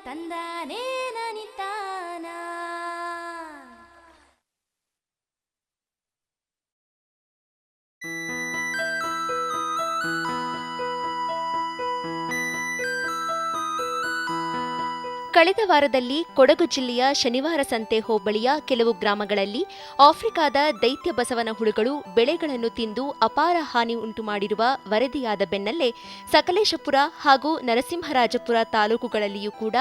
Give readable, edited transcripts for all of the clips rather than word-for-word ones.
ತಂದಾನೇ ನನಿತಾನ. ಕಳೆದ ವಾರದಲ್ಲಿ ಕೊಡಗು ಜಿಲ್ಲೆಯ ಶನಿವಾರ ಸಂತೆ ಹೋಬಳಿಯ ಕೆಲವು ಗ್ರಾಮಗಳಲ್ಲಿ ಆಫ್ರಿಕಾದ ದೈತ್ಯ ಬಸವನ ಹುಳುಗಳು ಬೆಳೆಗಳನ್ನು ತಿಂದು ಅಪಾರ ಹಾನಿ ಉಂಟುಮಾಡಿರುವ ವರದಿಯಾದ ಬೆನ್ನಲ್ಲೇ ಸಕಲೇಶಪುರ ಹಾಗೂ ನರಸಿಂಹರಾಜಪುರ ತಾಲೂಕುಗಳಲ್ಲಿಯೂ ಕೂಡ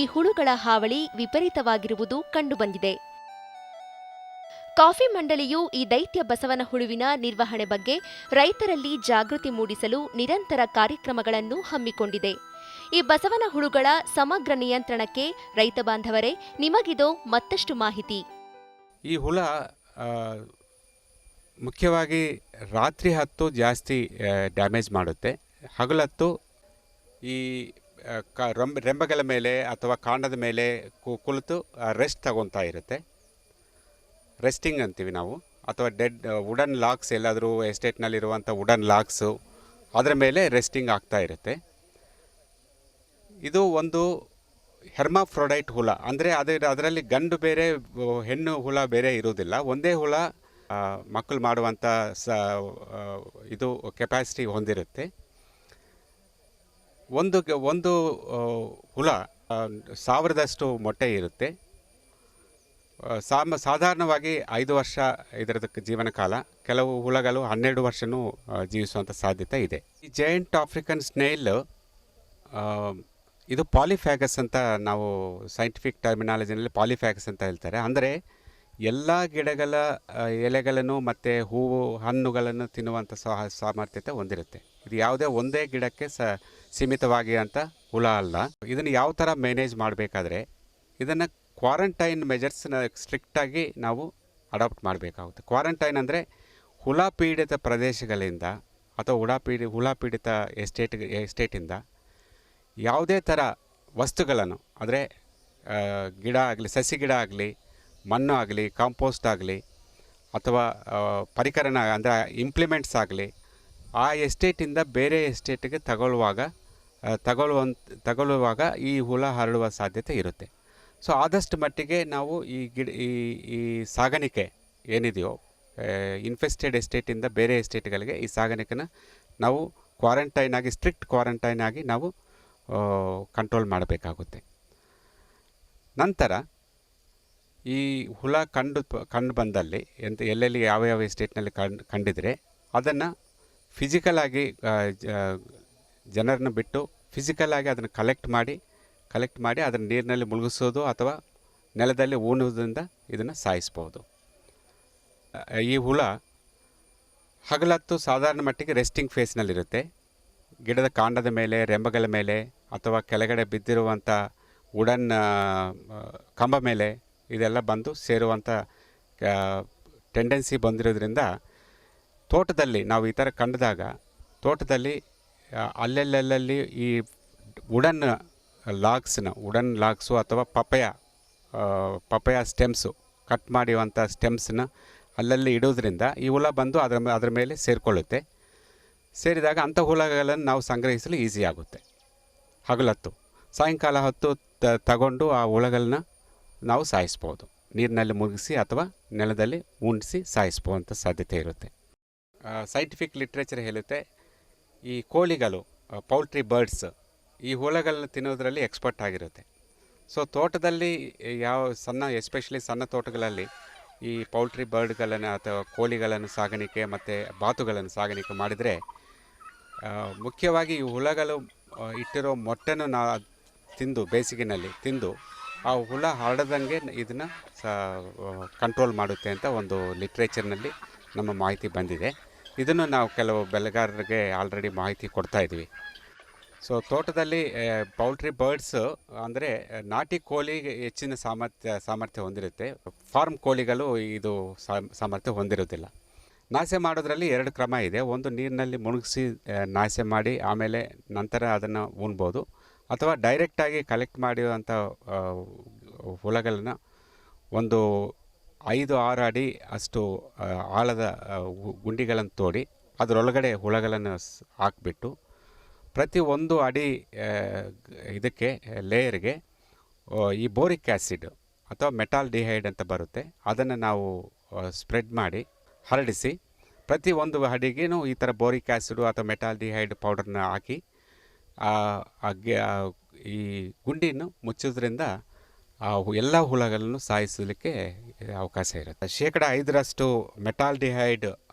ಈ ಹುಳುಗಳ ಹಾವಳಿ ವಿಪರೀತವಾಗಿರುವುದು ಕಂಡುಬಂದಿದೆ. ಕಾಫಿ ಮಂಡಳಿಯು ಈ ದೈತ್ಯ ಬಸವನ ಹುಳುವಿನ ನಿರ್ವಹಣೆ ಬಗ್ಗೆ ರೈತರಲ್ಲಿ ಜಾಗೃತಿ ಮೂಡಿಸಲು ನಿರಂತರ ಕಾರ್ಯಕ್ರಮಗಳನ್ನು ಹಮ್ಮಿಕೊಂಡಿದೆ. ಈ ಬಸವನ ಹುಳುಗಳ ಸಮಗ್ರ ನಿಯಂತ್ರಣಕ್ಕೆ ರೈತ ಬಾಂಧವರೇ, ನಿಮಗಿದೋ ಮತ್ತಷ್ಟು ಮಾಹಿತಿ. ಈ ಹುಳ ಮುಖ್ಯವಾಗಿ ರಾತ್ರಿ ಹೊತ್ತು ಜಾಸ್ತಿ ಡ್ಯಾಮೇಜ್ ಮಾಡುತ್ತೆ. ಹಗಲತ್ತು ಈ ರೆಂಬೆಗಳ ಮೇಲೆ ಅಥವಾ ಕಾಂಡದ ಮೇಲೆ ಕುಳಿತು ರೆಸ್ಟ್ ತಗೊತಾ ಇರುತ್ತೆ. ರೆಸ್ಟಿಂಗ್ ಅಂತೀವಿ ನಾವು. ಅಥವಾ ಡೆಡ್ ವುಡನ್ ಲಾಕ್ಸ್, ಎಲ್ಲಾದರೂ ಎಸ್ಟೇಟ್ನಲ್ಲಿರುವಂಥ ವುಡನ್ ಲಾಕ್ಸು ಅದರ ಮೇಲೆ ರೆಸ್ಟಿಂಗ್ ಆಗ್ತಾ ಇರುತ್ತೆ. ಇದು ಒಂದು ಹೆರ್ಮಾಫ್ರೋಡೈಟ್ ಹುಳ, ಅಂದರೆ ಅದರಲ್ಲಿ ಗಂಡು ಬೇರೆ ಹೆಣ್ಣು ಹುಳ ಬೇರೆ ಇರುವುದಿಲ್ಲ. ಒಂದೇ ಹುಳ ಮಕ್ಕಳು ಮಾಡುವಂಥ ಇದು ಕೆಪಾಸಿಟಿ ಹೊಂದಿರುತ್ತೆ. ಒಂದು ಹುಳ 1000ದಷ್ಟು ಮೊಟ್ಟೆ ಇರುತ್ತೆ. ಸಾಧಾರಣವಾಗಿ 5 ವರ್ಷ ಇದರದಕ್ಕೆ ಜೀವನ ಕಾಲ. ಕೆಲವು ಹುಳಗಳು 12 ವರ್ಷವೂ ಜೀವಿಸುವಂಥ ಸಾಧ್ಯತೆ ಇದೆ. ಈ ಜೈಂಟ್ ಆಫ್ರಿಕನ್ ಸ್ನೇಲ್ ಇದು ಪಾಲಿಫ್ಯಾಗಸ್ ಅಂತ ನಾವು ಸೈಂಟಿಫಿಕ್ ಟರ್ಮಿನಾಲಜಿನಲ್ಲಿ ಪಾಲಿಫ್ಯಾಗಸ್ ಅಂತ ಹೇಳ್ತಾರೆ. ಅಂದರೆ ಎಲ್ಲ ಗಿಡಗಳ ಎಲೆಗಳನ್ನು ಮತ್ತು ಹೂವು ಹಣ್ಣುಗಳನ್ನು ತಿನ್ನುವಂಥ ಸಾಮರ್ಥ್ಯತೆ ಹೊಂದಿರುತ್ತೆ. ಇದು ಯಾವುದೇ ಒಂದೇ ಗಿಡಕ್ಕೆ ಸೀಮಿತವಾಗಿ ಅಂತ ಹುಳ ಅಲ್ಲ. ಇದನ್ನು ಯಾವ ಥರ ಮ್ಯಾನೇಜ್ ಮಾಡಬೇಕಾದ್ರೆ ಇದನ್ನು ಕ್ವಾರಂಟೈನ್ ಮೆಜರ್ಸ್ನ ಸ್ಟ್ರಿಕ್ಟಾಗಿ ನಾವು ಅಡಾಪ್ಟ್ ಮಾಡಬೇಕಾಗುತ್ತೆ. ಕ್ವಾರಂಟೈನ್ ಅಂದರೆ ಹುಳ ಪೀಡಿತ ಪ್ರದೇಶಗಳಿಂದ ಅಥವಾ ಹುಳ ಪೀಡಿತ ಎಸ್ಟೇಟಿಂದ ಯಾವುದೇ ಥರ ವಸ್ತುಗಳನ್ನು, ಅಂದರೆ ಗಿಡ ಆಗಲಿ, ಸಸಿ ಗಿಡ ಆಗಲಿ, ಮಣ್ಣು ಆಗಲಿ, ಕಾಂಪೋಸ್ಟ್ ಆಗಲಿ, ಅಥವಾ ಪರಿಕರಣ ಅಂದರೆ ಇಂಪ್ಲಿಮೆಂಟ್ಸ್ ಆಗಲಿ, ಆ ಎಸ್ಟೇಟಿಂದ ಬೇರೆ ಎಸ್ಟೇಟಿಗೆ ತಗೊಳ್ಳುವಾಗ ಈ ಹುಳ ಹರಡುವ ಸಾಧ್ಯತೆ ಇರುತ್ತೆ. ಸೊ ಆದಷ್ಟು ಮಟ್ಟಿಗೆ ನಾವು ಈ ಸಾಗಾಣಿಕೆ ಏನಿದೆಯೋ, ಇನ್ಫೆಸ್ಟೆಡ್ ಎಸ್ಟೇಟಿಂದ ಬೇರೆ ಎಸ್ಟೇಟ್ಗಳಿಗೆ ಈ ಸಾಗಾಣಿಕೆನ ನಾವು ಸ್ಟ್ರಿಕ್ಟ್ ಕ್ವಾರಂಟೈನ್ ಆಗಿ ನಾವು ಕಂಟ್ರೋಲ್ ಮಾಡಬೇಕಾಗುತ್ತೆ. ನಂತರ ಈ ಹುಳ ಕಂಡು ಬಂದಲ್ಲಿ ಎಲ್ಲೆಲ್ಲಿ ಯಾವ ಎಸ್ಟೇಟ್ನಲ್ಲಿ ಕಂಡಿದ್ರೆ ಅದನ್ನು ಫಿಸಿಕಲಾಗಿ ಜನರನ್ನು ಬಿಟ್ಟು ಫಿಸಿಕಲಾಗಿ ಅದನ್ನು ಕಲೆಕ್ಟ್ ಮಾಡಿ ಅದನ್ನು ನೀರಿನಲ್ಲಿ ಮುಳುಗಿಸೋದು ಅಥವಾ ನೆಲದಲ್ಲಿ ಊನುವುದರಿಂದ ಇದನ್ನು ಸಾಯಿಸ್ಬೋದು. ಈ ಹುಳ ಹಗಲತ್ತು ಸಾಧಾರಣ ಮಟ್ಟಿಗೆ ರೆಸ್ಟಿಂಗ್ ಫೇಸ್ನಲ್ಲಿರುತ್ತೆ. ಗಿಡದ ಕಾಂಡದ ಮೇಲೆ, ರೆಂಬೆಗಳ ಮೇಲೆ ಅಥವಾ ಕೆಳಗಡೆ ಬಿದ್ದಿರುವಂಥ ವುಡನ್ ಕಂಬ ಮೇಲೆ ಇದೆಲ್ಲ ಬಂದು ಸೇರುವಂಥ ಟೆಂಡೆನ್ಸಿ ಬಂದಿರೋದ್ರಿಂದ ತೋಟದಲ್ಲಿ ನಾವು ಈ ಥರ ಕಂಡಿದಾಗ ತೋಟದಲ್ಲಿ ಅಲ್ಲೆಲ್ಲಿ ಈ ವುಡನ್ ಲಾಕ್ಸು ಅಥವಾ ಪಪಯ ಸ್ಟೆಮ್ಸು ಕಟ್ ಮಾಡಿರುವಂಥ ಸ್ಟೆಮ್ಸನ್ನ ಅಲ್ಲಲ್ಲಿ ಇಡೋದ್ರಿಂದ ಈ ಹುಳ ಬಂದು ಅದರ ಮೇಲೆ ಸೇರಿಕೊಳ್ಳುತ್ತೆ. ಸೇರಿದಾಗ ಅಂಥ ಹುಳಗಳನ್ನು ನಾವು ಸಂಗ್ರಹಿಸಲು ಈಸಿ ಆಗುತ್ತೆ. ಹಗಲತ್ತು ಸಾಯಂಕಾಲ ಹೊತ್ತು ತಗೊಂಡು ಆ ಹುಳಗಳನ್ನ ನಾವು ಸಾಯಿಸ್ಬೋದು. ನೀರಿನಲ್ಲಿ ಮುಳುಗಿಸಿ ಅಥವಾ ನೆಲದಲ್ಲಿ ಉಣಿಸಿ ಸಾಯಿಸ್ಬೋವಂಥ ಸಾಧ್ಯತೆ ಇರುತ್ತೆ. ಸೈಂಟಿಫಿಕ್ ಲಿಟ್ರೇಚರ್ ಹೇಳುತ್ತೆ, ಈ ಕೋಳಿಗಳು, ಪೌಲ್ಟ್ರಿ ಬರ್ಡ್ಸ್, ಈ ಹುಳಗಳನ್ನ ತಿನ್ನೋದ್ರಲ್ಲಿ ಎಕ್ಸ್ಪರ್ಟ್ ಆಗಿರುತ್ತೆ. ಸೊ ತೋಟದಲ್ಲಿ ಎಸ್ಪೆಷಲಿ ಸಣ್ಣ ತೋಟಗಳಲ್ಲಿ ಈ ಪೌಲ್ಟ್ರಿ ಬರ್ಡ್ಗಳನ್ನು ಅಥವಾ ಕೋಳಿಗಳನ್ನು ಸಾಗಾಣಿಕೆ ಮತ್ತು ಬಾತುಗಳನ್ನು ಸಾಗಾಣಿಕೆ ಮಾಡಿದರೆ ಮುಖ್ಯವಾಗಿ ಈ ಹುಳಗಳು ಇಟ್ಟಿರೋ ಮೊಟ್ಟೆನೂ ಬೇಸಿಗೆನಲ್ಲಿ ತಿಂದು ಆ ಹುಳ ಹರಡದಂಗೆ ಇದನ್ನು ಕಂಟ್ರೋಲ್ ಮಾಡುತ್ತೆ ಅಂತ ಒಂದು ಲಿಟ್ರೇಚರ್ನಲ್ಲಿ ನಮ್ಮ ಮಾಹಿತಿ ಬಂದಿದೆ. ಇದನ್ನು ನಾವು ಕೆಲವು ಬೆಳೆಗಾರರಿಗೆ ಆಲ್ರೆಡಿ ಮಾಹಿತಿ ಕೊಡ್ತಾ ಇದ್ವಿ. ಸೊ ತೋಟದಲ್ಲಿ ಪೌಲ್ಟ್ರಿ ಬರ್ಡ್ಸ್ ಅಂದರೆ ನಾಟಿ ಕೋಳಿಗೆ ಹೆಚ್ಚಿನ ಸಾಮರ್ಥ್ಯ ಹೊಂದಿರುತ್ತೆ. ಫಾರ್ಮ್ ಕೋಳಿಗಳು ಇದು ಸಾಮರ್ಥ್ಯ ಹೊಂದಿರೋದಿಲ್ಲ. ನಾಶ ಮಾಡೋದ್ರಲ್ಲಿ 2 ಕ್ರಮ ಇದೆ. ಒಂದು, ನೀರಿನಲ್ಲಿ ಮುಳುಗಿಸಿ ನಾಶ ಮಾಡಿ ಆಮೇಲೆ ನಂತರ ಅದನ್ನು ಉಣ್ಬೋದು. ಅಥವಾ ಡೈರೆಕ್ಟಾಗಿ ಕಲೆಕ್ಟ್ ಮಾಡಿರುವಂಥ ಹುಳಗಳನ್ನು ಒಂದು 5-6 ಅಡಿ ಅಷ್ಟು ಆಳದ ಗುಂಡಿಗಳನ್ನು ತೋಡಿ ಅದರೊಳಗಡೆ ಹುಳಗಳನ್ನು ಹಾಕಿಬಿಟ್ಟು ಪ್ರತಿ 1 ಅಡಿ ಇದಕ್ಕೆ ಲೇಯರ್ಗೆ ಈ ಬೋರಿಕ್ ಆ್ಯಸಿಡ್ ಅಥವಾ ಮೆಟಾಲ್ಡಿಹೈಡ್ ಅಂತ ಬರುತ್ತೆ, ಅದನ್ನು ನಾವು ಸ್ಪ್ರೆಡ್ ಮಾಡಿ ಹರಡಿಸಿ ಪ್ರತಿ ಒಂದು ಅಡಿಗೆನೂ ಈ ಥರ ಬೋರಿಕ್ ಆ್ಯಸಿಡು ಅಥವಾ ಮೆಟಾಲ್ಡಿಹೈಡ್ ಪೌಡರ್ನ ಹಾಕಿ ಈ ಗುಂಡಿಯನ್ನು ಮುಚ್ಚೋದ್ರಿಂದ ಎಲ್ಲ ಹುಳಗಳನ್ನು ಸಾಯಿಸಲಿಕ್ಕೆ ಅವಕಾಶ ಇರುತ್ತೆ. 5% ಮೆಟಾಲ್ಡಿಹೈಡ್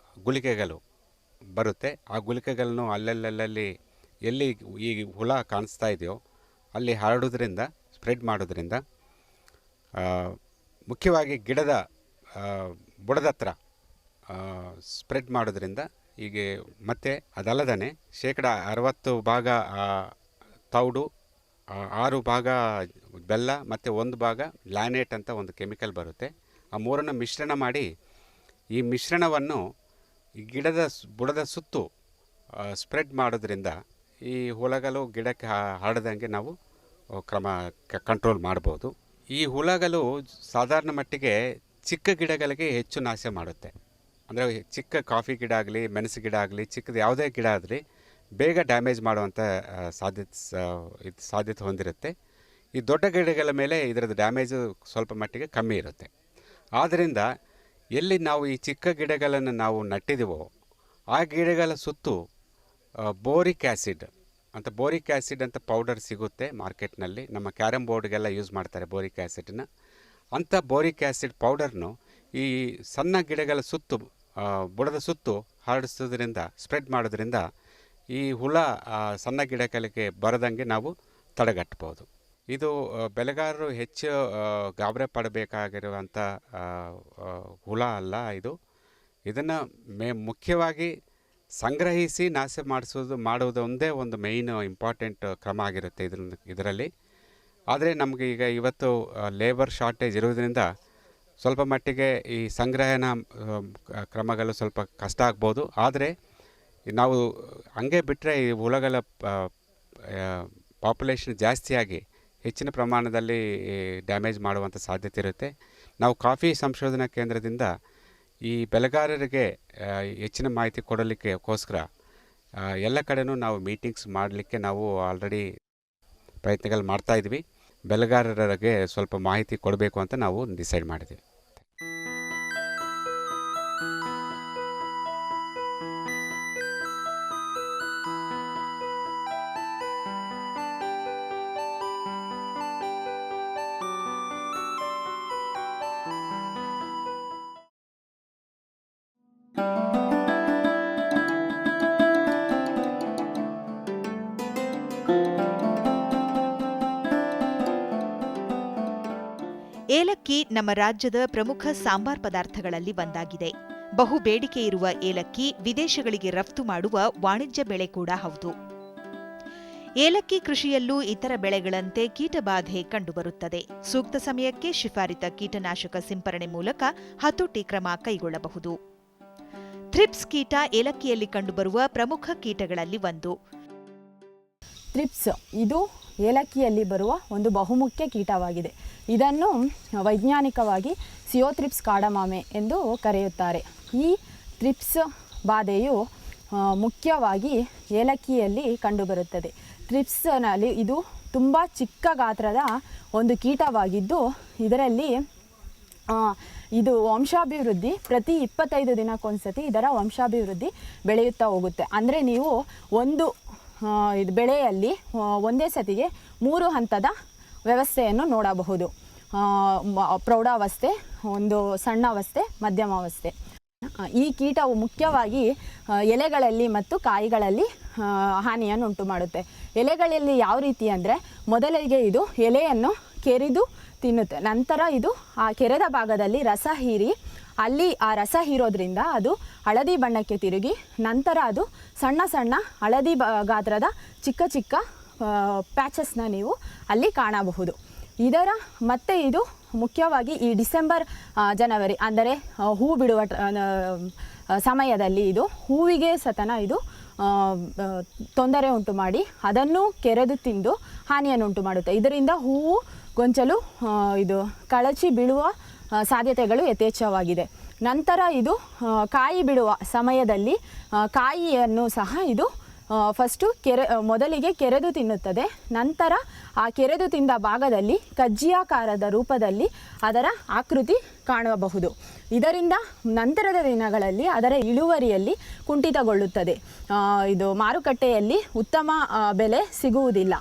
ಗುಳಿಗೆಗಳು ಬರುತ್ತೆ. ಆ ಗುಳಿಗೆಗಳನ್ನು ಅಲ್ಲಲ್ಲಿ ಎಲ್ಲಿ ಈ ಹುಳ ಕಾಣಿಸ್ತಾ ಇದೆಯೋ ಅಲ್ಲಿ ಹರಡೋದ್ರಿಂದ, ಸ್ಪ್ರೆಡ್ ಮಾಡೋದ್ರಿಂದ, ಮುಖ್ಯವಾಗಿ ಗಿಡದ ಬುಡದತ್ರ ಸ್ಪ್ರೆಡ್ ಮಾಡೋದ್ರಿಂದ ಹೀಗೆ. ಮತ್ತು ಅದಲ್ಲದೇ 60% ತೌಡು, 6 ಭಾಗ ಬೆಲ್ಲ ಮತ್ತು 1 ಭಾಗ ಲ್ಯಾನೇಟ್ ಅಂತ ಒಂದು ಕೆಮಿಕಲ್ ಬರುತ್ತೆ. ಆ ಮೂರನ್ನು ಮಿಶ್ರಣ ಮಾಡಿ ಈ ಮಿಶ್ರಣವನ್ನು ಈ ಗಿಡದ ಬುಡದ ಸುತ್ತು ಸ್ಪ್ರೆಡ್ ಮಾಡೋದ್ರಿಂದ ಈ ಹುಳಗಳು ಗಿಡಕ್ಕೆ ಹರಡದಂಗೆ ನಾವು ಕಂಟ್ರೋಲ್ ಮಾಡ್ಬೋದು. ಈ ಹುಳಗಳು ಸಾಧಾರಣ ಮಟ್ಟಿಗೆ ಚಿಕ್ಕ ಗಿಡಗಳಿಗೆ ಹೆಚ್ಚು ನಾಶ ಮಾಡುತ್ತೆ. ಅಂದರೆ ಚಿಕ್ಕ ಕಾಫಿ ಗಿಡ ಆಗಲಿ, ಮೆಣಸು ಗಿಡ ಆಗಲಿ, ಚಿಕ್ಕದು ಯಾವುದೇ ಗಿಡ ಆಗಲಿ ಬೇಗ ಡ್ಯಾಮೇಜ್ ಮಾಡುವಂಥ ಸಾಧ್ಯತೆ ಹೊಂದಿರುತ್ತೆ. ಈ ದೊಡ್ಡ ಗಿಡಗಳ ಮೇಲೆ ಇದರದ್ದು ಡ್ಯಾಮೇಜು ಸ್ವಲ್ಪ ಮಟ್ಟಿಗೆ ಕಮ್ಮಿ ಇರುತ್ತೆ. ಆದ್ದರಿಂದ ಎಲ್ಲಿ ನಾವು ಈ ಚಿಕ್ಕ ಗಿಡಗಳನ್ನು ನಾವು ನಟ್ಟಿದ್ದೀವೋ ಆ ಗಿಡಗಳ ಸುತ್ತು ಬೋರಿಕ್ ಆ್ಯಸಿಡ್ ಅಂತ ಪೌಡರ್ ಸಿಗುತ್ತೆ ಮಾರ್ಕೆಟ್ನಲ್ಲಿ. ನಮ್ಮ ಕ್ಯಾರಮ್ ಬೋರ್ಡ್ಗೆಲ್ಲ ಯೂಸ್ ಮಾಡ್ತಾರೆ ಬೋರಿಕ್ ಆ್ಯಸಿಡನ್ನ. ಅಂಥ ಬೋರಿಕ್ ಆ್ಯಸಿಡ್ ಪೌಡರ್ನು ಈ ಸಣ್ಣ ಗಿಡಗಳ ಸುತ್ತು, ಬುಡದ ಸುತ್ತು ಹರಡಿಸೋದ್ರಿಂದ, ಸ್ಪ್ರೆಡ್ ಮಾಡೋದ್ರಿಂದ ಈ ಹುಳ ಸಣ್ಣ ಗಿಡಗಳಿಗೆ ಬರದಂಗೆ ನಾವು ತಡೆಗಟ್ಟಬಹುದು. ಇದು ಬೆಳೆಗಾರರು ಹೆಚ್ಚು ಗಾಬರಿ ಪಡಬೇಕಾಗಿರುವಂಥ ಹುಳ ಅಲ್ಲ. ಇದನ್ನು ಮುಖ್ಯವಾಗಿ ಸಂಗ್ರಹಿಸಿ ನಾಶ ಮಾಡುವುದು ಒಂದೇ ಒಂದು ಮೇಯ್ನ್ ಇಂಪಾರ್ಟೆಂಟ್ ಕ್ರಮ ಆಗಿರುತ್ತೆ ಇದರಲ್ಲಿ. ಆದರೆ ನಮಗೆ ಈಗ ಇವತ್ತು ಲೇಬರ್ ಶಾರ್ಟೇಜ್ ಇರೋದ್ರಿಂದ ಸ್ವಲ್ಪ ಮಟ್ಟಿಗೆ ಈ ಸಂಗ್ರಹಣಾ ಕ್ರಮಗಳು ಸ್ವಲ್ಪ ಕಷ್ಟ ಆಗ್ಬೋದು. ಆದರೆ ನಾವು ಹಂಗೆ ಬಿಟ್ಟರೆ ಈ ಹುಳಗಳ ಪಾಪ್ಯುಲೇಷನ್ ಜಾಸ್ತಿಯಾಗಿ ಹೆಚ್ಚಿನ ಪ್ರಮಾಣದಲ್ಲಿ ಡ್ಯಾಮೇಜ್ ಮಾಡುವಂಥ ಸಾಧ್ಯತೆ ಇರುತ್ತೆ. ನಾವು ಕಾಫಿ ಸಂಶೋಧನಾ ಕೇಂದ್ರದಿಂದ ಈ ಬೆಳೆಗಾರರಿಗೆ ಹೆಚ್ಚಿನ ಮಾಹಿತಿ ಕೊಡಲಿಕ್ಕೋಸ್ಕರ ಎಲ್ಲ ಕಡೆನೂ ನಾವು ಮೀಟಿಂಗ್ಸ್ ಮಾಡಲಿಕ್ಕೆ ನಾವು ಆಲ್ರೆಡಿ ಪ್ರಯತ್ನಗಳು ಮಾಡ್ತಾಯಿದ್ವಿ. ಬೆಳೆಗಾರರಿಗೆ ಸ್ವಲ್ಪ ಮಾಹಿತಿ ಕೊಡಬೇಕು ಅಂತ ನಾವು ಡಿಸೈಡ್ ಮಾಡಿದ್ವಿ. ಏಲಕ್ಕಿ ನಮ್ಮ ರಾಜ್ಯದ ಪ್ರಮುಖ ಸಾಂಬಾರ್ ಪದಾರ್ಥಗಳಲ್ಲಿ ಒಂದಾಗಿದೆ. ಬಹು ಬೇಡಿಕೆ ಇರುವ ಏಲಕ್ಕಿ ವಿದೇಶಗಳಿಗೆ ರಫ್ತು ಮಾಡುವ ವಾಣಿಜ್ಯ ಬೆಳೆ ಕೂಡ ಹೌದು. ಏಲಕ್ಕಿ ಕೃಷಿಯಲ್ಲೂ ಇತರ ಬೆಳೆಗಳಂತೆ ಕೀಟಬಾಧೆ ಕಂಡುಬರುತ್ತದೆ. ಸೂಕ್ತ ಸಮಯಕ್ಕೆ ಶಿಫಾರಿತ ಕೀಟನಾಶಕ ಸಿಂಪರಣೆ ಮೂಲಕ ಹತೋಟಿ ಕ್ರಮ ಕೈಗೊಳ್ಳಬಹುದು. ಥ್ರಿಪ್ಸ್ ಕೀಟ ಏಲಕ್ಕಿಯಲ್ಲಿ ಕಂಡುಬರುವ ಪ್ರಮುಖ ಕೀಟಗಳಲ್ಲಿ ಒಂದು. ಥ್ರಿಪ್ಸ್ ಇದು ಏಲಕ್ಕಿಯಲ್ಲಿ ಬರುವ ಒಂದು ಬಹುಮುಖ್ಯ ಕೀಟವಾಗಿದೆ. ಇದನ್ನು ವೈಜ್ಞಾನಿಕವಾಗಿ ಸಿಯೋಥ್ರಿಪ್ಸ್ ಕಾರ್ಡಮಾಮೆ ಎಂದು ಕರೆಯುತ್ತಾರೆ. ಈ ಥ್ರಿಪ್ಸ್ ಬಾಧೆಯು ಮುಖ್ಯವಾಗಿ ಏಲಕ್ಕಿಯಲ್ಲಿ ಕಂಡುಬರುತ್ತದೆ. ಥ್ರಿಪ್ಸ್ನಲ್ಲಿ ಇದು ತುಂಬ ಚಿಕ್ಕ ಗಾತ್ರದ ಒಂದು ಕೀಟವಾಗಿದ್ದು ಇದರಲ್ಲಿ ಇದು ವಂಶಾಭಿವೃದ್ಧಿ ಪ್ರತಿ 25 ದಿನಕ್ಕೊಂದ್ಸತಿ ಇದರ ವಂಶಾಭಿವೃದ್ಧಿ ಬೆಳೆಯುತ್ತಾ ಹೋಗುತ್ತೆ. ಅಂದರೆ ನೀವು ಒಂದು ಇದು ಬೆಳೆಯಲ್ಲಿ ಒಂದೇ ಸತಿಗೆ 3 ಹಂತದ ವ್ಯವಸ್ಥೆಯನ್ನು ನೋಡಬಹುದು. ಪ್ರೌಢಾವಸ್ಥೆ, ಒಂದು ಸಣ್ಣಾವಸ್ಥೆ, ಮಧ್ಯಮಾವಸ್ಥೆ. ಈ ಕೀಟವು ಮುಖ್ಯವಾಗಿ ಎಲೆಗಳಲ್ಲಿ ಮತ್ತು ಕಾಯಿಗಳಲ್ಲಿ ಹಾನಿಯನ್ನು ಉಂಟು ಮಾಡುತ್ತೆ. ಎಲೆಗಳಲ್ಲಿ ಯಾವ ರೀತಿ ಅಂದರೆ ಮೊದಲಿಗೆ ಇದು ಎಲೆಯನ್ನು ಕೆರೆದು ತಿನ್ನುತ್ತೆ. ನಂತರ ಇದು ಆ ಕೆರೆದ ಭಾಗದಲ್ಲಿ ರಸ ಹೀರಿ ಅಲ್ಲಿ ಆ ರಸ ಹೀರೋದ್ರಿಂದ ಅದು ಹಳದಿ ಬಣ್ಣಕ್ಕೆ ತಿರುಗಿ ನಂತರ ಅದು ಸಣ್ಣ ಸಣ್ಣ ಹಳದಿ ಗಾತ್ರದ ಚಿಕ್ಕ ಚಿಕ್ಕ ಪ್ಯಾಚಸ್ನ ನೀವು ಅಲ್ಲಿ ಕಾಣಬಹುದು. ಇದರ ಮತ್ತೆ ಇದು ಮುಖ್ಯವಾಗಿ ಈ ಡಿಸೆಂಬರ್ ಜನವರಿ ಅಂದರೆ ಹೂ ಬಿಡುವ ಸಮಯದಲ್ಲಿ ಇದು ಹೂವಿಗೆ ಸತನ ಇದು ತೊಂದರೆ ಉಂಟು ಮಾಡಿ ಅದನ್ನು ಕೆರೆದು ತಿಂದು ಹಾನಿಯನ್ನು ಉಂಟು ಮಾಡುತ್ತೆ. ಇದರಿಂದ ಹೂವು ಗೊಂಚಲು ಇದು ಕಳಚಿ ಬೀಳುವ ಸಾಧ್ಯತೆಗಳು ಯಥೇಚ್ಛವಾಗಿದೆ. ನಂತರ ಇದು ಕಾಯಿ ಬಿಡುವ ಸಮಯದಲ್ಲಿ ಕಾಯಿಯನ್ನು ಸಹ ಇದು ಫಸ್ಟು ಮೊದಲಿಗೆ ಕೆರೆದು ತಿನ್ನುತ್ತದೆ. ನಂತರ ಆ ಕೆರೆದು ತಿಂದ ಭಾಗದಲ್ಲಿ ಕಜ್ಜಿಯಾಕಾರದ ರೂಪದಲ್ಲಿ ಅದರ ಆಕೃತಿ ಕಾಣಬಹುದು. ಇದರಿಂದ ನಂತರದ ದಿನಗಳಲ್ಲಿ ಅದರ ಇಳುವರಿಯಲ್ಲಿ ಕುಂಠಿತಗೊಳ್ಳುತ್ತದೆ. ಇದು ಮಾರುಕಟ್ಟೆಯಲ್ಲಿ ಉತ್ತಮ ಬೆಲೆ ಸಿಗುವುದಿಲ್ಲ.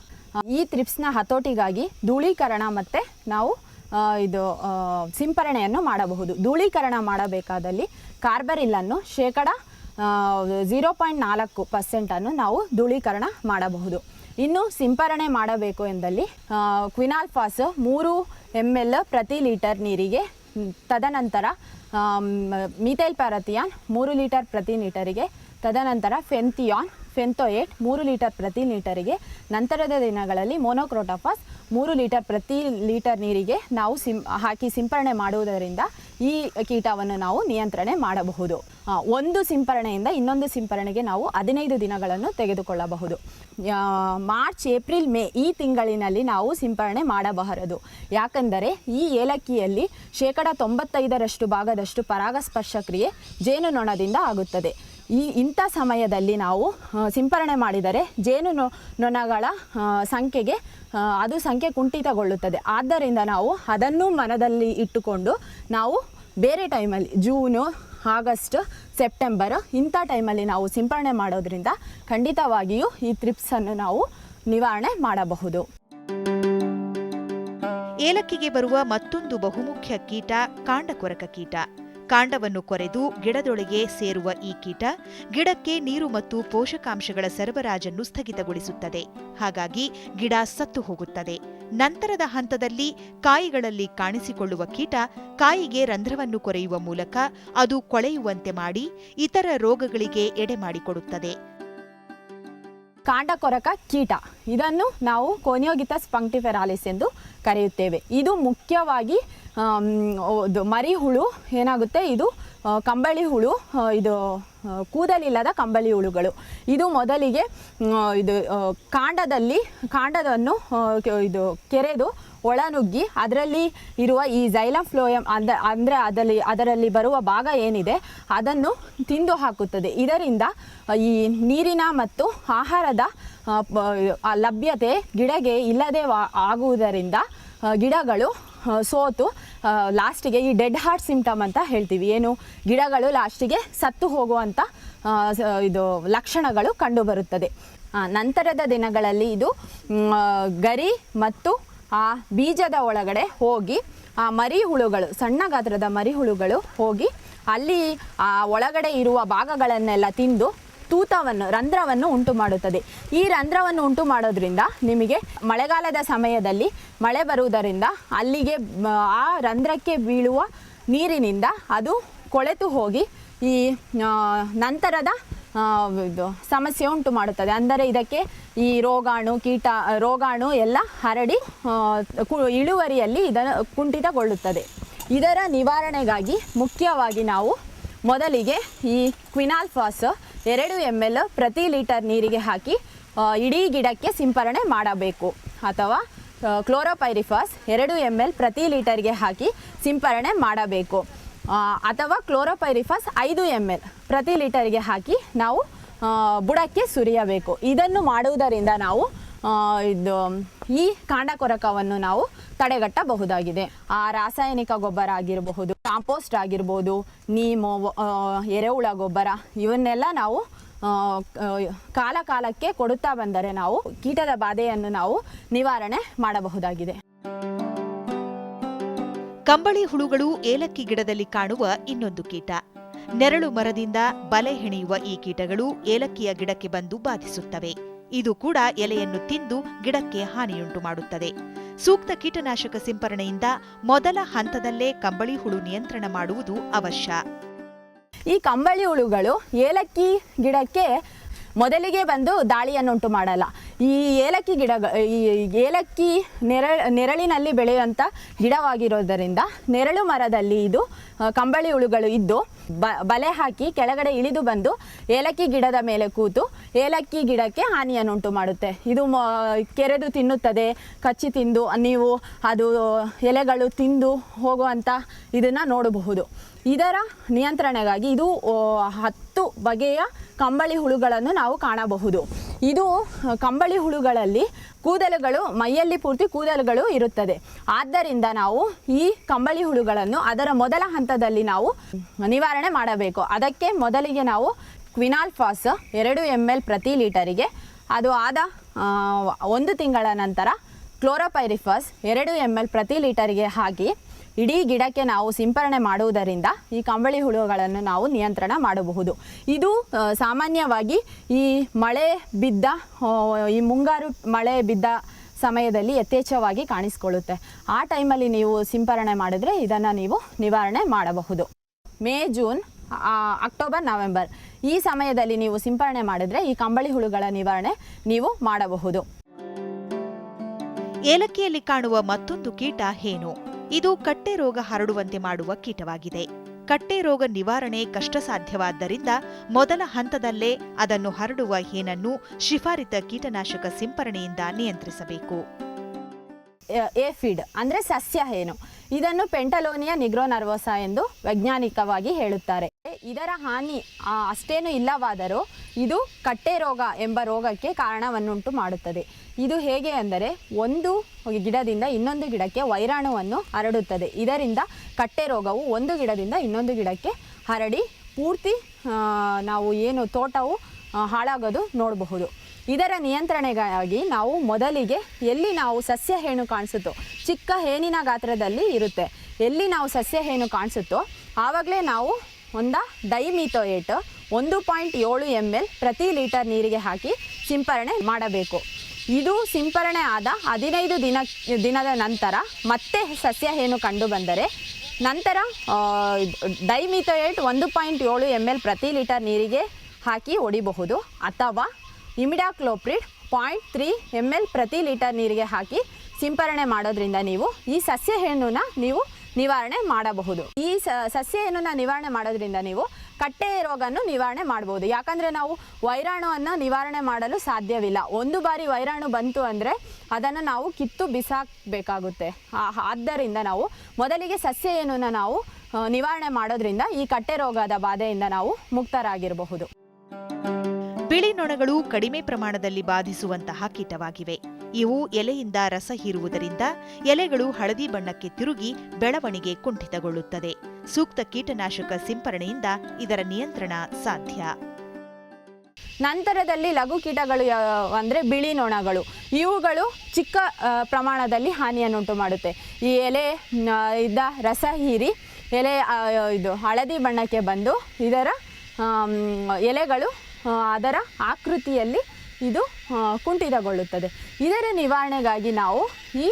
ಈ ಥ್ರಿಪ್ಸ್ನ ಹತೋಟಿಗಾಗಿ ಧೂಳೀಕರಣ ಮತ್ತು ನಾವು ಸಿಂಪರಣೆಯನ್ನು ಮಾಡಬಹುದು. ಧೂಳೀಕರಣ ಮಾಡಬೇಕಾದಲ್ಲಿ ಕಾರ್ಬರಿಲ್ಲನ್ನು ಶೇಕಡ 0.4% ನಾವು ಧೂಳೀಕರಣ ಮಾಡಬಹುದು. ಇನ್ನು ಸಿಂಪರಣೆ ಮಾಡಬೇಕು ಎಂದಲ್ಲಿ ಕ್ವಿನಾಲ್ಫಾಸ್ 3 ml ಪ್ರತಿ ಲೀಟರ್ ನೀರಿಗೆ, ತದನಂತರ ಮೀಥೈಲ್ ಪ್ಯಾರಥಿಯಾನ್ 3 ಲೀಟರ್ ಪ್ರತಿ ಲೀಟರಿಗೆ, ತದನಂತರ ಫೆಂಥೋಯೇಟ್ 3 ಲೀಟರ್ ಪ್ರತಿ ಲೀಟರಿಗೆ, ನಂತರದ ದಿನಗಳಲ್ಲಿ ಮೊನೊಕ್ರೋಟೋಫಾಸ್ 3 ಲೀಟರ್ ಪ್ರತಿ ಲೀಟರ್ ನೀರಿಗೆ ನಾವು ಹಾಕಿ ಸಿಂಪರಣೆ ಮಾಡುವುದರಿಂದ ಈ ಕೀಟವನ್ನು ನಾವು ನಿಯಂತ್ರಣೆ ಮಾಡಬಹುದು. ಒಂದು ಸಿಂಪರಣೆಯಿಂದ ಇನ್ನೊಂದು ಸಿಂಪರಣೆಗೆ ನಾವು 15 ದಿನಗಳನ್ನು ತೆಗೆದುಕೊಳ್ಳಬಹುದು. ಮಾರ್ಚ್, ಏಪ್ರಿಲ್, ಮೇ ಈ ತಿಂಗಳಿನಲ್ಲಿ ನಾವು ಸಿಂಪರಣೆ ಮಾಡಬಾರದು. ಯಾಕೆಂದರೆ ಈ ಏಲಕ್ಕಿಯಲ್ಲಿ ಶೇಕಡ 95% ಭಾಗದಷ್ಟು ಪರಾಗಸ್ಪರ್ಶ ಕ್ರಿಯೆ ಜೇನುನೊಣದಿಂದ ಆಗುತ್ತದೆ. ಇಂಥ ಸಮಯದಲ್ಲಿ ನಾವು ಸಿಂಪರಣೆ ಮಾಡಿದರೆ ಜೇನುನೊಣಗಳ ಸಂಖ್ಯೆ ಕುಂಠಿತಗೊಳ್ಳುತ್ತದೆ. ಆದ್ದರಿಂದ ನಾವು ಅದನ್ನು ಮನದಲ್ಲಿ ಇಟ್ಟುಕೊಂಡು ನಾವು ಬೇರೆ ಟೈಮಲ್ಲಿ ಜೂನು, ಆಗಸ್ಟ್, ಸೆಪ್ಟೆಂಬರ್ ಇಂಥ ಟೈಮಲ್ಲಿ ನಾವು ಸಿಂಪರಣೆ ಮಾಡೋದ್ರಿಂದ ಖಂಡಿತವಾಗಿಯೂ ಈ ಥ್ರಿಪ್ಸನ್ನು ನಾವು ನಿವಾರಣೆ ಮಾಡಬಹುದು. ಏಲಕ್ಕಿಗೆ ಬರುವ ಮತ್ತೊಂದು ಬಹುಮುಖ್ಯ ಕೀಟ ಕಾಂಡಕೊರಕ ಕೀಟ. ಕಾಂಡವನ್ನು ಕೊರೆದು ಗಿಡದೊಳಗೆ ಸೇರುವ ಈ ಕೀಟ ಗಿಡಕ್ಕೆ ನೀರು ಮತ್ತು ಪೋಷಕಾಂಶಗಳ ಸರಬರಾಜನ್ನು ಸ್ಥಗಿತಗೊಳಿಸುತ್ತದೆ. ಹಾಗಾಗಿ ಗಿಡ ಸತ್ತು ಹೋಗುತ್ತದೆ. ನಂತರದ ಹಂತದಲ್ಲಿ ಕಾಯಿಗಳಲ್ಲಿ ಕಾಣಿಸಿಕೊಳ್ಳುವ ಕೀಟ ಕಾಯಿಗೆ ರಂಧ್ರವನ್ನು ಕೊರೆಯುವ ಮೂಲಕ ಅದು ಕೊಳೆಯುವಂತೆ ಮಾಡಿ ಇತರ ರೋಗಗಳಿಗೆ ಎಡೆಮಾಡಿಕೊಡುತ್ತದೆ. ಕಾಂಡಕೊರಕ ಕೀಟ ಇದನ್ನು ನಾವು ಕೋನಿಯೋಗಿತಸ್ ಪಂಕ್ಟಿಫೆರಾಲಿಸ್ ಎಂದು ಕರೆಯುತ್ತೇವೆ. ಇದು ಮುಖ್ಯವಾಗಿ ಮರಿ ಹುಳು ಏನಾಗುತ್ತೆ, ಇದು ಕಂಬಳಿ ಹುಳು, ಇದು ಕೂದಲಿಲ್ಲದ ಕಂಬಳಿ ಹುಳುಗಳು. ಇದು ಮೊದಲಿಗೆ ಕಾಂಡವನ್ನು ಕೆರೆದು ಒಳನುಗ್ಗಿ ಅದರಲ್ಲಿ ಇರುವ ಈ ಝೈಲಮ್ ಫ್ಲೋಯಮ್ ಅಂದರೆ ಅದರಲ್ಲಿ ಬರುವ ಭಾಗ ಏನಿದೆ ಅದನ್ನು ತಿಂದು ಹಾಕುತ್ತದೆ. ಇದರಿಂದ ಈ ನೀರಿನ ಮತ್ತು ಆಹಾರದ ಲಭ್ಯತೆ ಗಿಡಗೆ ಇಲ್ಲದೆ ಆಗುವುದರಿಂದ ಗಿಡಗಳು ಸೋತು ಲಾಸ್ಟಿಗೆ ಈ ಡೆಡ್ ಹಾರ್ಟ್ ಸಿಂಪ್ಟಮ್ ಅಂತ ಹೇಳ್ತೀವಿ, ಏನು ಗಿಡಗಳು ಲಾಸ್ಟಿಗೆ ಸತ್ತು ಹೋಗುವಂಥ ಲಕ್ಷಣಗಳು ಕಂಡುಬರುತ್ತದೆ. ನಂತರದ ದಿನಗಳಲ್ಲಿ ಇದು ಗರಿ ಮತ್ತು ಆ ಬೀಜದ ಒಳಗಡೆ ಹೋಗಿ ಆ ಮರಿ ಹುಳುಗಳು, ಸಣ್ಣ ಗಾತ್ರದ ಮರಿ ಹುಳುಗಳು ಹೋಗಿ ಅಲ್ಲಿ ಆ ಒಳಗಡೆ ಇರುವ ಭಾಗಗಳನ್ನೆಲ್ಲ ತಿಂದು ರಂಧ್ರವನ್ನು ಉಂಟು ಮಾಡುತ್ತದೆ. ಈ ರಂಧ್ರವನ್ನು ಉಂಟು ಮಾಡೋದ್ರಿಂದ ನಿಮಗೆ ಮಳೆಗಾಲದ ಸಮಯದಲ್ಲಿ ಮಳೆ ಬರುವುದರಿಂದ ಅಲ್ಲಿಗೆ ಆ ರಂಧ್ರಕ್ಕೆ ಬೀಳುವ ನೀರಿನಿಂದ ಅದು ಕೊಳೆತು ಹೋಗಿ ಈ ನಂತರದ ಸಮಸ್ಯೆ ಉಂಟು ಮಾಡುತ್ತದೆ. ಅಂದರೆ ಇದಕ್ಕೆ ಈ ರೋಗಾಣು ಎಲ್ಲ ಹರಡಿ ಇಳುವರಿಯಲ್ಲಿ ಕುಂಠಿತಗೊಳ್ಳುತ್ತದೆ. ಇದರ ನಿವಾರಣೆಗಾಗಿ ಮುಖ್ಯವಾಗಿ ನಾವು ಮೊದಲಿಗೆ ಈ ಕ್ವಿನಾಲ್ಫಾಸ್ 2 ml ಪ್ರತಿ ಲೀಟರ್ ನೀರಿಗೆ ಹಾಕಿ ಇಡೀ ಗಿಡಕ್ಕೆ ಸಿಂಪರಣೆ ಮಾಡಬೇಕು. ಅಥವಾ ಕ್ಲೋರೋಪೈರಿಫಾಸ್ 2 ml ಪ್ರತಿ ಲೀಟರ್ಗೆ ಹಾಕಿ ಸಿಂಪರಣೆ ಮಾಡಬೇಕು. ಅಥವಾ ಕ್ಲೋರೋಪೈರಿಫಾಸ್ 5 ml ಪ್ರತಿ ಲೀಟರ್ಗೆ ಹಾಕಿ ನಾವು ಬುಡಕ್ಕೆ ಸುರಿಯಬೇಕು. ಇದನ್ನು ಮಾಡುವುದರಿಂದ ನಾವು ಈ ಕಾಂಡಕೊರಕವನ್ನು ನಾವು ತಡೆಗಟ್ಟಬಹುದಾಗಿದೆ. ಆ ರಾಸಾಯನಿಕ ಗೊಬ್ಬರ ಆಗಿರಬಹುದು, ಕಾಂಪೋಸ್ಟ್ ಆಗಿರ್ಬೋದು, ನೀಮು, ಎರೆಹುಳ ಗೊಬ್ಬರ ಇವನ್ನೆಲ್ಲ ನಾವು ಕಾಲಕ್ಕೆ ಕೊಡುತ್ತಾ ಬಂದರೆ ನಾವು ಕೀಟದ ಬಾಧೆಯನ್ನು ನಾವು ನಿವಾರಣೆ ಮಾಡಬಹುದಾಗಿದೆ. ಕಂಬಳಿ ಹುಳುಗಳು ಏಲಕ್ಕಿ ಗಿಡದಲ್ಲಿ ಕಾಣುವ ಇನ್ನೊಂದು ಕೀಟ. ನೆರಳು ಮರದಿಂದ ಬಲೆ ಹೆಣೆಯುವ ಈ ಕೀಟಗಳು ಏಲಕ್ಕಿಯ ಗಿಡಕ್ಕೆ ಬಂದು ಬಾಧಿಸುತ್ತವೆ. ಇದು ಕೂಡ ಎಲೆಯನ್ನು ತಿಂದು ಗಿಡಕ್ಕೆ ಹಾನಿಯುಂಟು ಮಾಡುತ್ತದೆ. ಸೂಕ್ತ ಕೀಟನಾಶಕ ಸಿಂಪರಣೆಯಿಂದ ಮೊದಲ ಹಂತದಲ್ಲೇ ಕಂಬಳಿ ಹುಳು ನಿಯಂತ್ರಣ ಮಾಡುವುದು ಅವಶ್ಯ. ಈ ಕಂಬಳಿ ಹುಳುಗಳು ಏಲಕ್ಕಿ ಗಿಡಕ್ಕೆ ಮೊದಲಿಗೆ ಬಂದು ದಾಳಿಯನ್ನುಂಟು ಮಾಡಲ್ಲ. ಈ ಏಲಕ್ಕಿ ನೆರಳಿನಲ್ಲಿ ಬೆಳೆಯುವಂಥ ಗಿಡವಾಗಿರೋದರಿಂದ ನೆರಳು ಮರದಲ್ಲಿ ಇದು ಕಂಬಳಿ ಹುಳುಗಳು ಇದ್ದು ಬಲೆ ಹಾಕಿ ಕೆಳಗಡೆ ಇಳಿದು ಬಂದು ಏಲಕ್ಕಿ ಗಿಡದ ಮೇಲೆ ಕೂತು ಏಲಕ್ಕಿ ಗಿಡಕ್ಕೆ ಹಾನಿಯನ್ನುಂಟು ಮಾಡುತ್ತೆ. ಇದು ಕೆರೆದು ತಿನ್ನುತ್ತದೆ, ಕಚ್ಚಿ ತಿಂದು ನೀವು ಅದು ಎಲೆಗಳು ತಿಂದು ಹೋಗುವಂಥ ಇದನ್ನು ನೋಡಬಹುದು. ಇದರ ನಿಯಂತ್ರಣೆಗಾಗಿ ಇದು 10 ಬಗೆಯ ಕಂಬಳಿ ಹುಳುಗಳನ್ನು ನಾವು ಕಾಣಬಹುದು. ಇದು ಕಂಬಳಿ ಹುಳುಗಳಲ್ಲಿ ಕೂದಲುಗಳು, ಮೈಯಲ್ಲಿ ಪೂರ್ತಿ ಕೂದಲುಗಳು ಇರುತ್ತದೆ. ಆದ್ದರಿಂದ ನಾವು ಈ ಕಂಬಳಿ ಹುಳುಗಳನ್ನು ಅದರ ಮೊದಲ ಹಂತದಲ್ಲಿ ನಾವು ನಿವಾರಣೆ ಮಾಡಬೇಕು. ಅದಕ್ಕೆ ಮೊದಲಿಗೆ ನಾವು ಕ್ವಿನಾಲ್ಫಾಸ್ 2 ml ಪ್ರತಿ ಲೀಟರಿಗೆ, ಅದು ಆದ 1 ತಿಂಗಳ ನಂತರ ಕ್ಲೋರೋಪೈರಿಫಾಸ್ 2 ml ಪ್ರತಿ ಲೀಟರಿಗೆ ಹಾಕಿ ಇಡೀ ಗಿಡಕ್ಕೆ ನಾವು ಸಿಂಪರಣೆ ಮಾಡುವುದರಿಂದ ಈ ಕಂಬಳಿ ಹುಳುಗಳನ್ನು ನಾವು ನಿಯಂತ್ರಣ ಮಾಡಬಹುದು. ಇದು ಸಾಮಾನ್ಯವಾಗಿ ಈ ಮಳೆ ಬಿದ್ದ, ಈ ಮುಂಗಾರು ಮಳೆ ಬಿದ್ದ ಸಮಯದಲ್ಲಿ ಯಥೇಚ್ಛವಾಗಿ ಕಾಣಿಸಿಕೊಳ್ಳುತ್ತೆ. ಆ ಟೈಮಲ್ಲಿ ನೀವು ಸಿಂಪರಣೆ ಮಾಡಿದರೆ ಇದನ್ನು ನೀವು ನಿವಾರಣೆ ಮಾಡಬಹುದು. ಮೇ, ಜೂನ್, ಅಕ್ಟೋಬರ್, ನವೆಂಬರ್ ಈ ಸಮಯದಲ್ಲಿ ನೀವು ಸಿಂಪರಣೆ ಮಾಡಿದರೆ ಈ ಕಂಬಳಿ ಹುಳುಗಳ ನಿವಾರಣೆ ನೀವು ಮಾಡಬಹುದು. ಏಲಕ್ಕಿಯಲ್ಲಿ ಕಾಣುವ ಮತ್ತೊಂದು ಕೀಟ ಹೇನು. ಇದು ಕಟ್ಟೆ ರೋಗ ಹರಡುವಂತೆ ಮಾಡುವ ಕೀಟವಾಗಿದೆ. ಕಟ್ಟೆ ರೋಗ ನಿವಾರಣೆ ಕಷ್ಟಸಾಧ್ಯವಾದ್ದರಿಂದ ಮೊದಲ ಹಂತದಲ್ಲೇ ಅದನ್ನು ಹರಡುವ ಹೇನನ್ನು ಶಿಫಾರಿತ ಕೀಟನಾಶಕ ಸಿಂಪರಣೆಯಿಂದ ನಿಯಂತ್ರಿಸಬೇಕು. ಏಫಿಡ್ ಅಂದರೆ ಸಸ್ಯ ಹೇನು. ಇದನ್ನು ಪೆಂಟಲೋನಿಯಾ ನಿಗ್ರೋನರ್ವೋಸಾ ಎಂದು ವೈಜ್ಞಾನಿಕವಾಗಿ ಹೇಳುತ್ತಾರೆ. ಇದರ ಹಾನಿ ಅಷ್ಟೇನು ಇಲ್ಲವಾದರೂ ಇದು ಕಟ್ಟೆ ರೋಗ ಎಂಬ ರೋಗಕ್ಕೆ ಕಾರಣವನ್ನುಂಟು ಮಾಡುತ್ತದೆ. ಇದು ಹೇಗೆ ಅಂದರೆ, ಒಂದು ಗಿಡದಿಂದ ಇನ್ನೊಂದು ಗಿಡಕ್ಕೆ ವೈರಾಣುವನ್ನು ಹರಡುತ್ತದೆ. ಇದರಿಂದ ಕಟ್ಟೆ ರೋಗವು ಒಂದು ಗಿಡದಿಂದ ಇನ್ನೊಂದು ಗಿಡಕ್ಕೆ ಹರಡಿ ಪೂರ್ತಿ ನಾವು ಏನು ತೋಟವು ಹಾಳಾಗೋದು ನೋಡಬಹುದು. ಇದರ ನಿಯಂತ್ರಣೆಗಾಗಿ ನಾವು ಮೊದಲಿಗೆ ಎಲ್ಲಿ ನಾವು ಸಸ್ಯ ಹೇನು ಕಾಣಿಸುತ್ತೋ, ಚಿಕ್ಕ ಹೇನಿನ ಗಾತ್ರದಲ್ಲಿ ಇರುತ್ತೆ, ಎಲ್ಲಿ ನಾವು ಸಸ್ಯ ಹೇನು ಕಾಣಿಸುತ್ತೋ ಆವಾಗಲೇ ನಾವು ಡೈಮಿಥೋಯೇಟ್ 1.7 ml ಪ್ರತಿ ಲೀಟರ್ ನೀರಿಗೆ ಹಾಕಿ ಸಿಂಪರಣೆ ಮಾಡಬೇಕು. ಇದು ಸಿಂಪರಣೆ ಆದ 15 ದಿನದ ನಂತರ ಮತ್ತೆ ಸಸ್ಯ ಹೇನು ಕಂಡು ಬಂದರೆ ನಂತರ ಡೈಮಿಥೋಯೇಟ್ 1.7 ml ಪ್ರತಿ ಲೀಟರ್ ನೀರಿಗೆ ಹಾಕಿ ಹೊಡಿಬಹುದು. ಅಥವಾ ಇಮಿಡಾಕ್ಲೋಪ್ರಿಡ್ 0.3 ml ಪ್ರತಿ ಲೀಟರ್ ನೀರಿಗೆ ಹಾಕಿ ಸಿಂಪರಣೆ ಮಾಡೋದ್ರಿಂದ ನೀವು ಈ ಸಸ್ಯ ಹೇನನ್ನು ನೀವು ನಿವಾರಣೆ ಮಾಡಬಹುದು. ಈ ಸಸ್ಯ ಹೇನನ್ನು ನಿವಾರಣೆ ಮಾಡೋದ್ರಿಂದ ನೀವು ಕಟ್ಟೆ ರೋಗವನ್ನು ನಿವಾರಣೆ ಮಾಡಬಹುದು. ಯಾಕಂದರೆ ನಾವು ವೈರಾಣುವನ್ನು ನಿವಾರಣೆ ಮಾಡಲು ಸಾಧ್ಯವಿಲ್ಲ. ಒಂದು ಬಾರಿ ವೈರಾಣು ಬಂತು ಅಂದರೆ ಅದನ್ನು ನಾವು ಕಿತ್ತು ಬಿಸಾಕಬೇಕಾಗುತ್ತೆ. ಆದ್ದರಿಂದ ನಾವು ಮೊದಲಿಗೆ ಸಸ್ಯ ಹೇನನ್ನು ನಾವು ನಿವಾರಣೆ ಮಾಡೋದ್ರಿಂದ ಈ ಕಟ್ಟೆ ರೋಗದ ಬಾಧೆಯಿಂದ ನಾವು ಮುಕ್ತರಾಗಿರಬಹುದು. ಬಿಳಿ ನೊಣಗಳು ಕಡಿಮೆ ಪ್ರಮಾಣದಲ್ಲಿ ಬಾಧಿಸುವಂತಹ ಕೀಟವಾಗಿವೆ. ಇವು ಎಲೆಯಿಂದ ರಸ ಹೀರುವುದರಿಂದ ಎಲೆಗಳು ಹಳದಿ ಬಣ್ಣಕ್ಕೆ ತಿರುಗಿ ಬೆಳವಣಿಗೆ ಕುಂಠಿತಗೊಳ್ಳುತ್ತದೆ. ಸೂಕ್ತ ಕೀಟನಾಶಕ ಸಿಂಪರಣೆಯಿಂದ ಇದರ ನಿಯಂತ್ರಣ ಸಾಧ್ಯ. ನಂತರದಲ್ಲಿ ಲಘು ಕೀಟಗಳು ಅಂದರೆ ಬಿಳಿ ನೊಣಗಳು. ಇವುಗಳು ಚಿಕ್ಕ ಪ್ರಮಾಣದಲ್ಲಿ ಹಾನಿಯನ್ನುಂಟು ಮಾಡುತ್ತೆ. ಈ ಎಲೆ ಇದ್ದ ರಸ ಹೀರಿ ಎಲೆ ಇದು ಹಳದಿ ಬಣ್ಣಕ್ಕೆ ಬಂದು ಇದರ ಎಲೆಗಳು ಅದರ ಆಕೃತಿಯಲ್ಲಿ ಇದು ಕುಂಠಿತಗೊಳ್ಳುತ್ತದೆ. ಇದರ ನಿವಾರಣೆಗಾಗಿ ನಾವು ಈ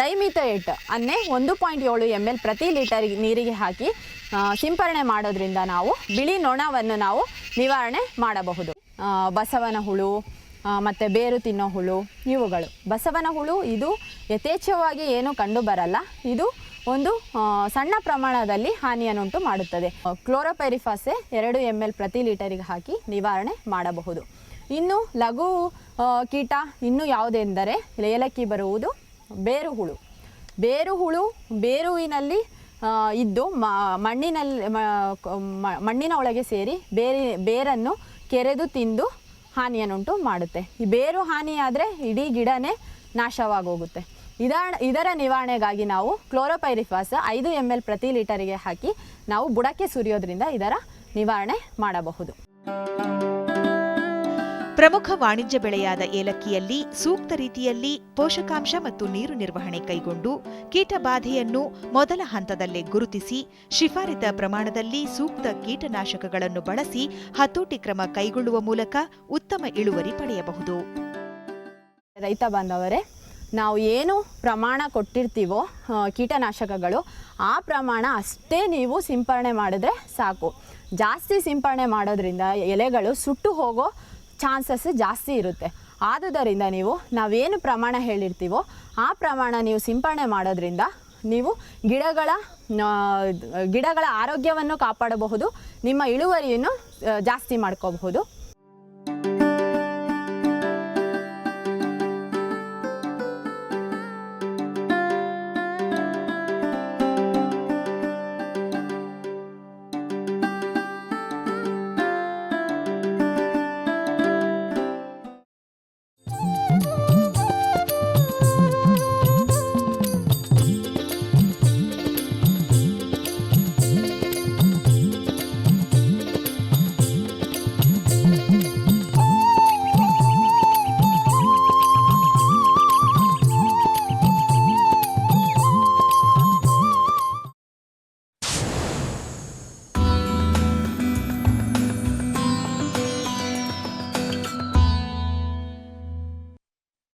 ಡೈಮಿಥೋಯೇಟ್ ಅನ್ನೇ 1.7 ml ಪ್ರತಿ ಲೀಟರ್ ನೀರಿಗೆ ಹಾಕಿ ಸಿಂಪರಣೆ ಮಾಡೋದ್ರಿಂದ ನಾವು ಬಿಳಿ ನೊಣವನ್ನು ನಾವು ನಿವಾರಣೆ ಮಾಡಬಹುದು. ಬಸವನ ಹುಳು ಮತ್ತು ಬೇರು ತಿನ್ನೋ ಹುಳು ಇವುಗಳು. ಬಸವನ ಹುಳು ಇದು ಯಥೇಚ್ಛವಾಗಿ ಏನು ಕಂಡು ಬರಲ್ಲ. ಇದು ಒಂದು ಸಣ್ಣ ಪ್ರಮಾಣದಲ್ಲಿ ಹಾನಿಯನ್ನುಂಟು ಮಾಡುತ್ತದೆ. ಕ್ಲೋರೋಪೈರಿಫಾಸೆ 2 ml ಪ್ರತಿ ಲೀಟರಿಗೆ ಹಾಕಿ ನಿವಾರಣೆ ಮಾಡಬಹುದು. ಇನ್ನು ಲಘು ಕೀಟ ಇನ್ನು ಯಾವುದೆಂದರೆ ಏಲಕ್ಕಿ ಬರುವುದು ಬೇರು ಹುಳು. ಬೇರು ಹುಳು ಬೇರುವಿನಲ್ಲಿ ಇದ್ದು ಮಣ್ಣಿನ ಒಳಗೆ ಸೇರಿ ಬೇರನ್ನು ಕೆರೆದು ತಿಂದು ಹಾನಿಯನ್ನುಂಟು ಮಾಡುತ್ತೆ. ಈ ಬೇರು ಹಾನಿಯಾದರೆ ಇಡೀ ಗಿಡನೇ ನಾಶವಾಗೋಗುತ್ತೆ. ಇದರ ನಿವಾರಣೆಗಾಗಿ ನಾವು ಕ್ಲೋರೋಪೈರಿಫಾಸ್ 5 ml ಪ್ರತಿ ಲೀಟರಿಗೆ ಹಾಕಿ ನಾವು ಬುಡಕ್ಕೆ ಸುರಿಯೋದ್ರಿಂದ ಇದರ ನಿವಾರಣೆ ಮಾಡಬಹುದು. ಪ್ರಮುಖ ವಾಣಿಜ್ಯ ಬೆಳೆಯಾದ ಏಲಕ್ಕಿಯಲ್ಲಿ ಸೂಕ್ತ ರೀತಿಯಲ್ಲಿ ಪೋಷಕಾಂಶ ಮತ್ತು ನೀರು ನಿರ್ವಹಣೆ ಕೈಗೊಂಡು ಕೀಟಬಾಧೆಯನ್ನು ಮೊದಲ ಹಂತದಲ್ಲೇ ಗುರುತಿಸಿ ಶಿಫಾರಿತ ಪ್ರಮಾಣದಲ್ಲಿ ಸೂಕ್ತ ಕೀಟನಾಶಕಗಳನ್ನು ಬಳಸಿ ಹತೋಟಿ ಕ್ರಮ ಕೈಗೊಳ್ಳುವ ಮೂಲಕ ಉತ್ತಮ ಇಳುವರಿ ಪಡೆಯಬಹುದು. ರೈತ ಬಾಂಧವರೇ, ನಾವು ಏನು ಪ್ರಮಾಣ ಕೊಟ್ಟಿರ್ತೀವೋ ಕೀಟನಾಶಕಗಳು ಆ ಪ್ರಮಾಣ ಅಷ್ಟೇ ನೀವು ಸಿಂಪರಣೆ ಮಾಡಿದ್ರೆ ಸಾಕು. ಜಾಸ್ತಿ ಸಿಂಪರಣೆ ಮಾಡೋದ್ರಿಂದ ಎಲೆಗಳು ಸುಟ್ಟು ಹೋಗೋ ಚಾನ್ಸಸ್ ಜಾಸ್ತಿ ಇರುತ್ತೆ. ಆದುದರಿಂದ ನಾವೇನು ಪ್ರಮಾಣ ಹೇಳಿರ್ತೀವೋ ಆ ಪ್ರಮಾಣ ನೀವು ಸಿಂಪರಣೆ ಮಾಡೋದ್ರಿಂದ ನೀವು ಗಿಡಗಳ ಆರೋಗ್ಯವನ್ನು ಕಾಪಾಡಬಹುದು, ನಿಮ್ಮ ಇಳುವರಿಯನ್ನು ಜಾಸ್ತಿ ಮಾಡ್ಕೋಬಹುದು.